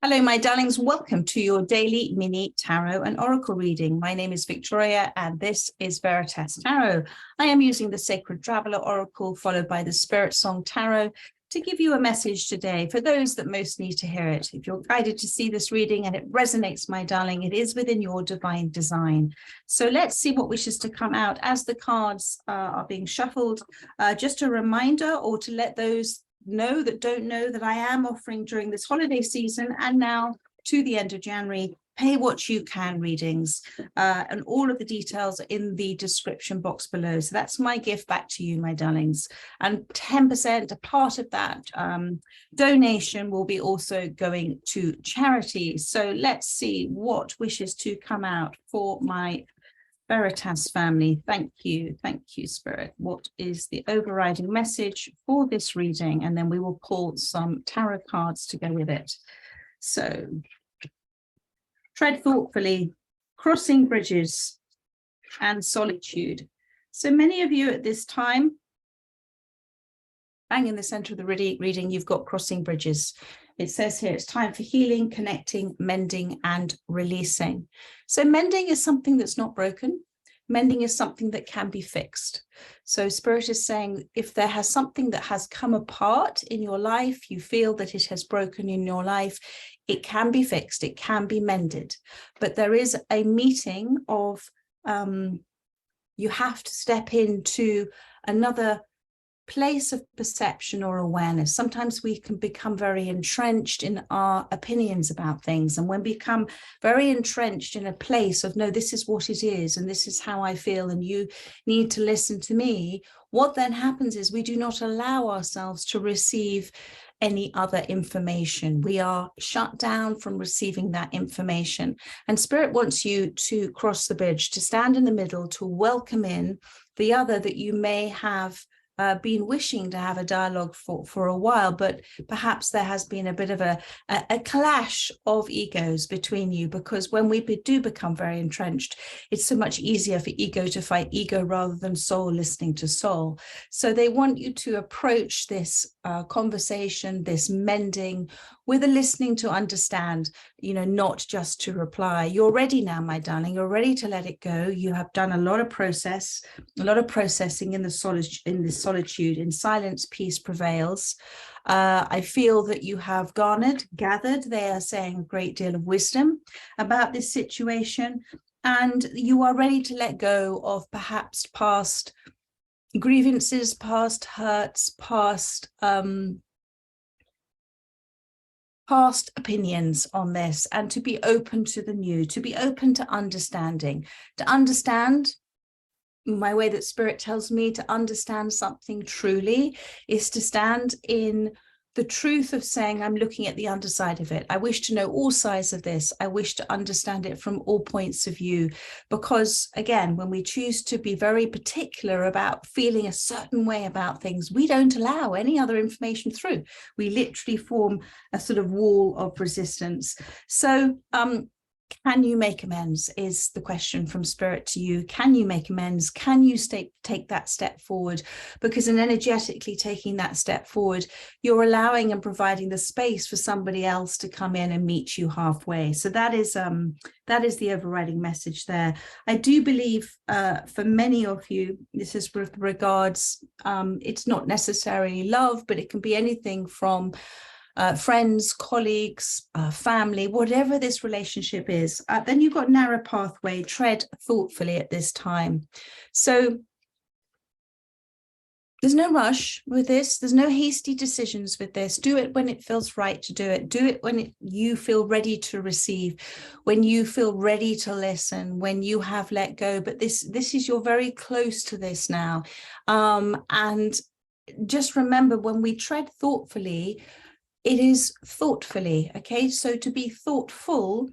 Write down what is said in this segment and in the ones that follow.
Hello, my darlings. Welcome to your daily mini tarot and oracle reading. My name is Victoria, and this is Veritas Tarot. I am using the Sacred Traveler Oracle, followed by the Spirit Song Tarot, to give you a message today for those that most need to hear it. If you're guided to see this reading and it resonates, my darling, it is within your divine design. So let's see what wishes to come out as the cards are being shuffled. Just a reminder, or to let those know that don't know, that I am offering during this holiday season and now to the end of January, pay what you can readings, and all of the details are in the description box below. So that's my gift back to you, my darlings. And 10%, a part of that donation will be also going to charity. So let's see what wishes to come out for my Veritas family. Thank you, Spirit. What is the overriding message for this reading? And then we will pull some tarot cards to go with it. So, tread thoughtfully, crossing bridges, and solitude. So many of you at this time, bang in the center of the reading, you've got crossing bridges. It says here, it's time for healing, connecting, mending, and releasing. So mending is something that's not broken. Mending is something that can be fixed. So Spirit is saying, if there has something that has come apart in your life, you feel that it has broken in your life, it can be fixed, it can be mended. But there is a meeting of, you have to step into another place of perception or awareness. Sometimes we can become very entrenched in our opinions about things. And when we become very entrenched in a place of, no, this is what it is, and this is how I feel, and you need to listen to me, what then happens is we do not allow ourselves to receive any other information. We are shut down from receiving that information. And Spirit wants you to cross the bridge, to stand in the middle, to welcome in the other that you may have been wishing to have a dialogue for a while, but perhaps there has been a bit of a clash of egos between you, because when we do become very entrenched, it's so much easier for ego to fight ego rather than soul listening to soul. So they want you to approach this conversation, this mending, with a listening to understand, not just to reply. You're ready now, my darling. You're ready to let it go. You have done a lot of processing in the solitude. In silence, peace prevails. I feel that you have gathered. They are saying a great deal of wisdom about this situation, and you are ready to let go of perhaps past grievances, past hurts, past opinions on this, and to be open to the new, to be open to understanding, to understand. My way that Spirit tells me to understand something truly is to stand in the truth of saying, I'm looking at the underside of it. I wish to know all sides of this. I wish to understand it from all points of view. Because again, when we choose to be very particular about feeling a certain way about things, we don't allow any other information through. We literally form a sort of wall of resistance. So, can you make amends is the question from Spirit to you. Can you make amends? Can you take that step forward? Because in energetically taking that step forward, you're allowing and providing the space for somebody else to come in and meet you halfway. So that is the overriding message there. I do believe for many of you, this is with regards, it's not necessarily love, but it can be anything from friends, colleagues, family, whatever this relationship is. Then you've got narrow pathway, tread thoughtfully at this time. So there's no rush with this. There's no hasty decisions with this. Do it when it feels right to do it. Do it when you feel ready to receive, when you feel ready to listen, when you have let go. But this is, you're very close to this now. And just remember, when we tread thoughtfully, it is thoughtfully, okay? So to be thoughtful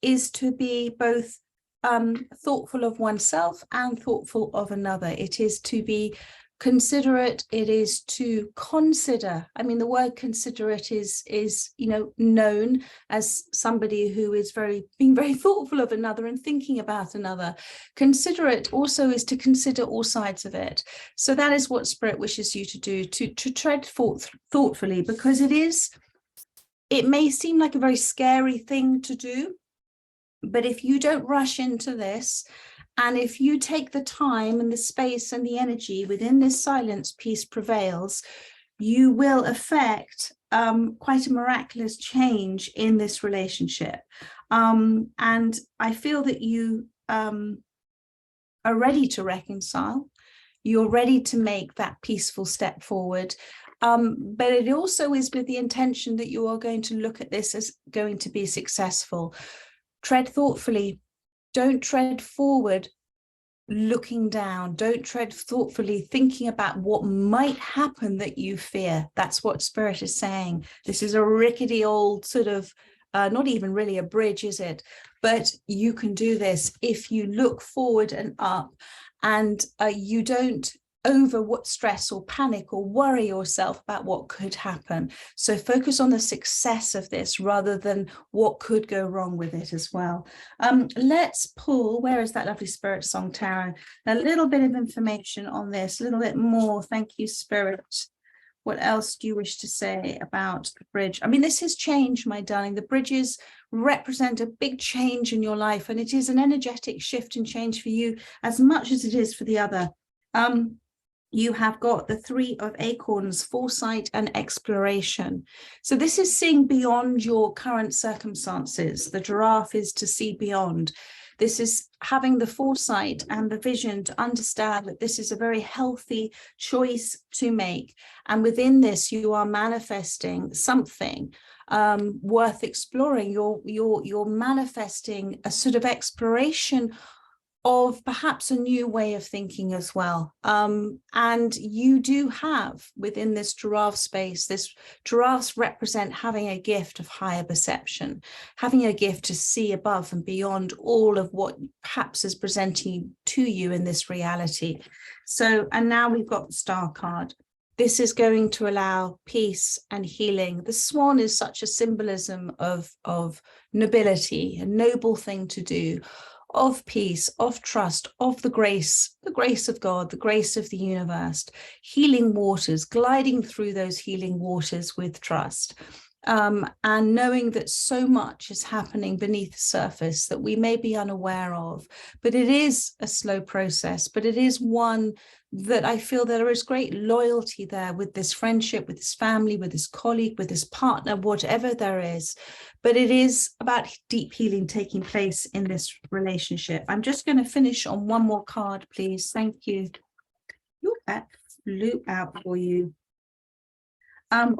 is to be both thoughtful of oneself and thoughtful of another. It is to be considerate. It is to consider. I mean, the word considerate is known as somebody who is being very thoughtful of another and thinking about another. Considerate also is to consider all sides of it. So that is what Spirit wishes you to do, to tread thoughtfully, because it is it may seem like a very scary thing to do, but if you don't rush into this, and if you take the time and the space and the energy within this silence, peace prevails, you will affect quite a miraculous change in this relationship. And I feel that you are ready to reconcile. You're ready to make that peaceful step forward. But it also is with the intention that you are going to look at this as going to be successful. Tread thoughtfully. Don't tread forward looking down. Don't tread thoughtfully thinking about what might happen that you fear. That's what Spirit is saying. This is a rickety old sort of, not even really a bridge, is it? But you can do this if you look forward and up, and you don't stress or panic or worry yourself about what could happen. So focus on the success of this rather than what could go wrong with it as well. Let's pull, where is that lovely Spirit song, Tarot? A little bit of information on this, a little bit more. Thank you, Spirit. What else do you wish to say about the bridge? I mean, this has changed, my darling. The bridges represent a big change in your life, and it is an energetic shift and change for you as much as it is for the other. You have got the Three of Acorns, foresight and exploration. So this is seeing beyond your current circumstances. The giraffe is to see beyond. This is having the foresight and the vision to understand that this is a very healthy choice to make. And within this, you are manifesting something worth exploring. You're manifesting a sort of exploration of perhaps a new way of thinking as well. And you do have within this giraffe space, this giraffes represent having a gift of higher perception, having a gift to see above and beyond all of what perhaps is presenting to you in this reality. So, and now we've got the Star card. This is going to allow peace and healing. The swan is such a symbolism of nobility, a noble thing to do, of peace, of trust, of the grace of God, the grace of the universe, healing waters, gliding through those healing waters with trust, and knowing that so much is happening beneath the surface that we may be unaware of. But it is a slow process, but it is one that I feel there is great loyalty there with this friendship, with this family, with this colleague, with this partner, whatever there is. But it is about deep healing taking place in this relationship. I'm just going to finish on one more card, please. Thank you. Look, that flew out for you.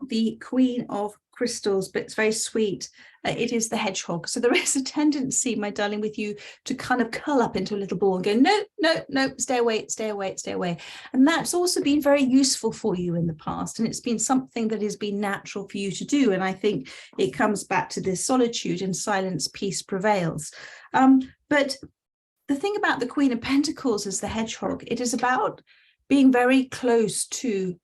The Queen of Crystals, but it's very sweet. It is the hedgehog. So there is a tendency, my darling, with you to kind of curl up into a little ball and go, no, no, no, stay away, stay away, stay away. And that's also been very useful for you in the past. And it's been something that has been natural for you to do. And I think it comes back to this solitude and silence, peace prevails. But the thing about the Queen of Pentacles is the hedgehog. It is about being very close to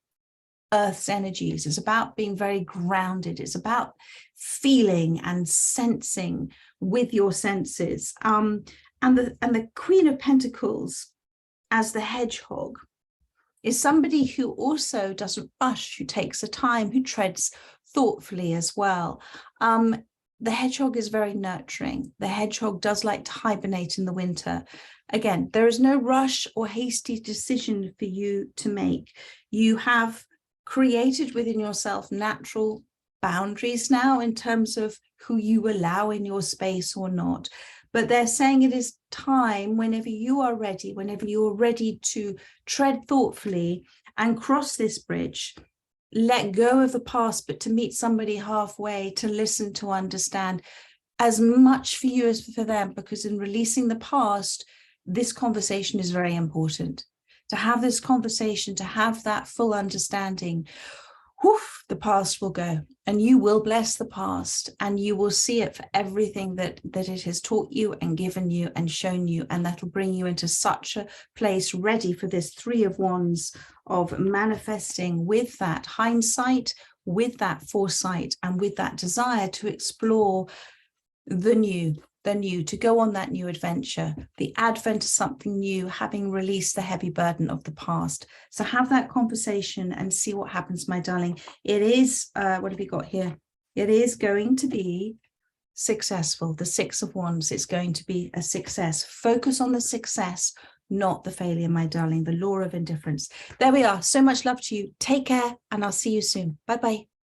Earth's energies. It's about being very grounded. It's about feeling and sensing with your senses. And the Queen of Pentacles as the hedgehog is somebody who also doesn't rush, who takes the time, who treads thoughtfully as well. The hedgehog is very nurturing. The hedgehog does like to hibernate in the winter. Again, there is no rush or hasty decision for you to make. You have created within yourself natural boundaries now in terms of who you allow in your space or not. But they're saying it is time, whenever you are ready, whenever you're ready to tread thoughtfully and cross this bridge, let go of the past, but to meet somebody halfway, to listen, to understand, as much for you as for them, because in releasing the past, this conversation is very important. To have this conversation, to have that full understanding, whoof, the past will go, and you will bless the past, and you will see it for everything that it has taught you and given you and shown you, and that'll bring you into such a place ready for this Three of Wands of manifesting with that hindsight, with that foresight, and with that desire to explore the new, to go on that new adventure, the advent of something new, having released the heavy burden of the past. So have that conversation and see what happens, my darling. It is, what have we got here? It is going to be successful. The Six of Wands, it's going to be a success. Focus on the success, not the failure, my darling. The law of indifference. There we are. So much love to you. Take care, and I'll see you soon. Bye-bye.